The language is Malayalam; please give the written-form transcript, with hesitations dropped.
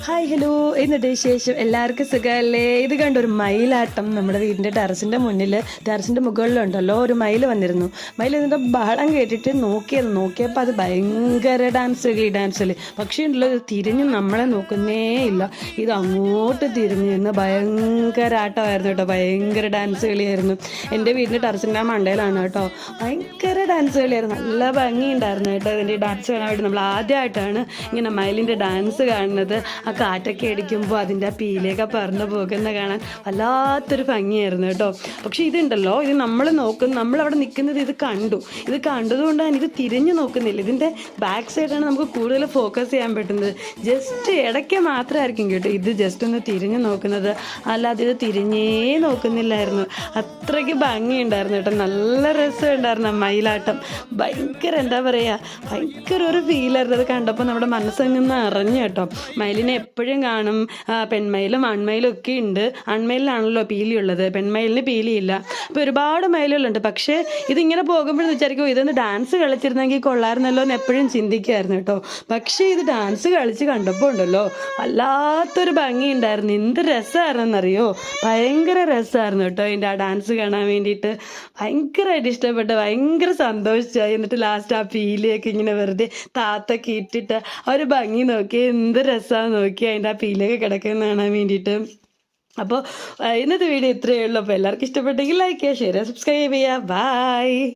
ഹായ് ഹലോ, എന്നിട്ട് വിശേഷം? എല്ലാവർക്കും സുഖമല്ലേ? ഇത് കണ്ടൊരു മയിലാട്ടം നമ്മുടെ വീടിൻ്റെ ടെറസിൻ്റെ മുകളിലുണ്ടല്ലോ ഒരു മയിൽ വന്നിരുന്നു. മയിൽ എന്നിട്ട് ബഹളം കേട്ടിട്ട് നോക്കിയപ്പോൾ അത് ഭയങ്കര ഡാൻസ് പക്ഷേ ഉണ്ടല്ലോ ഇത് തിരിഞ്ഞ് നമ്മളെ നോക്കുന്നേ ഇല്ല. ഇത് അങ്ങോട്ട് തിരിഞ്ഞ് നിന്ന് ഭയങ്കര ആട്ടമായിരുന്നു കേട്ടോ, ഭയങ്കര ഡാൻസ് കളിയായിരുന്നു. എൻ്റെ വീടിൻ്റെ ടെറസിൻ്റെ മണ്ടയിലാണ് കേട്ടോ. ഭയങ്കര ഡാൻസ് കളിയായിരുന്നു, നല്ല ഭംഗിയുണ്ടായിരുന്നു കേട്ടോ. ഇതിൻ്റെ ഡാൻസ് കാണാൻ വേണ്ടി നമ്മൾ ആദ്യമായിട്ടാണ് ഇങ്ങനെ മയിലിൻ്റെ ഡാൻസ് കാണുന്നത്. ആ കാറ്റൊക്കെ അടിക്കുമ്പോൾ അതിൻ്റെ ആ പീലിയൊക്കെ പറന്ന് പോകുന്ന കാണാൻ വല്ലാത്തൊരു ഭംഗിയായിരുന്നു കേട്ടോ. പക്ഷെ ഇതുണ്ടല്ലോ, ഇത് നമ്മളവിടെ നിൽക്കുന്നത് ഇത് കണ്ടതുകൊണ്ട് തന്നെ ഇത് തിരിഞ്ഞു നോക്കുന്നില്ല. ഇതിൻ്റെ ബാക്ക് സൈഡാണ് നമുക്ക് കൂടുതൽ ഫോക്കസ് ചെയ്യാൻ പറ്റുന്നത്. ജസ്റ്റ് ഇടയ്ക്ക് മാത്രമായിരിക്കും കേട്ടോ ഇത് ജസ്റ്റ് ഒന്ന് തിരിഞ്ഞു നോക്കുന്നത്, അല്ലാതെ ഇത് തിരിഞ്ഞേ നോക്കുന്നില്ലായിരുന്നു. അത്രയ്ക്ക് ഭംഗിയുണ്ടായിരുന്നു കേട്ടോ, നല്ല രസമുണ്ടായിരുന്നു മയിലാട്ടം. ഭയങ്കര എന്താ പറയുക, ഭയങ്കര ഒരു ഫീലായിരുന്നു അത് കണ്ടപ്പോൾ. നമ്മുടെ മനസ്സങ്ങനെ അറിഞ്ഞു കേട്ടോ. മയിലിനെ എപ്പോഴും കാണും, പെൺമയിലും ആൺമയിലും ഒക്കെ ഉണ്ട്. ആൺമയിലിനാണല്ലോ പീലിയുള്ളത്, പെൺമയിലിന് പീലിയില്ല. അപ്പോൾ ഒരുപാട് മയിലുകളുണ്ട്. പക്ഷേ ഇതിങ്ങനെ പോകുമ്പോഴെന്ന് വിചാരിക്കും ഇതൊന്ന് ഡാൻസ് കളിച്ചിരുന്നെങ്കിൽ കൊള്ളായിരുന്നല്ലോ എന്ന് എപ്പോഴും ചിന്തിക്കുമായിരുന്നു കേട്ടോ. പക്ഷേ ഇത് ഡാൻസ് കളിച്ച് കണ്ടപ്പോൾ ഉണ്ടല്ലോ വല്ലാത്തൊരു ഭംഗി ഉണ്ടായിരുന്നു. എന്ത് രസമായിരുന്നെന്നറിയോ, ഭയങ്കര രസമായിരുന്നു കേട്ടോ. ഇതിൻ്റെ ആ ഡാൻസ് കാണാൻ വേണ്ടിയിട്ട് ഭയങ്കരമായിട്ട് ഇഷ്ടപ്പെട്ടു, ഭയങ്കര സന്തോഷിച്ചായി. എന്നിട്ട് ലാസ്റ്റ് ആ പീലിയൊക്കെ ഇങ്ങനെ വെറുതെ താത്തൊക്കെ ഇട്ടിട്ട് ആ ഒരു ഭംഗി നോക്കി, എന്ത് രസമാണെന്ന് നോക്കി അതിൻ്റെ ആ പീലൊക്കെ കിടക്കുന്ന കാണാൻ വേണ്ടിയിട്ട്. അപ്പോൾ ഇന്നത്തെ വീഡിയോ ഇത്രയേ ഉള്ളൂ. അപ്പോൾ എല്ലാവർക്കും ഇഷ്ടപ്പെട്ടെങ്കിൽ ലൈക്ക് ചെയ്യുക, ഷെയർ ചെയ്യുക, സബ്സ്ക്രൈബ് ചെയ്യുക. ബൈ.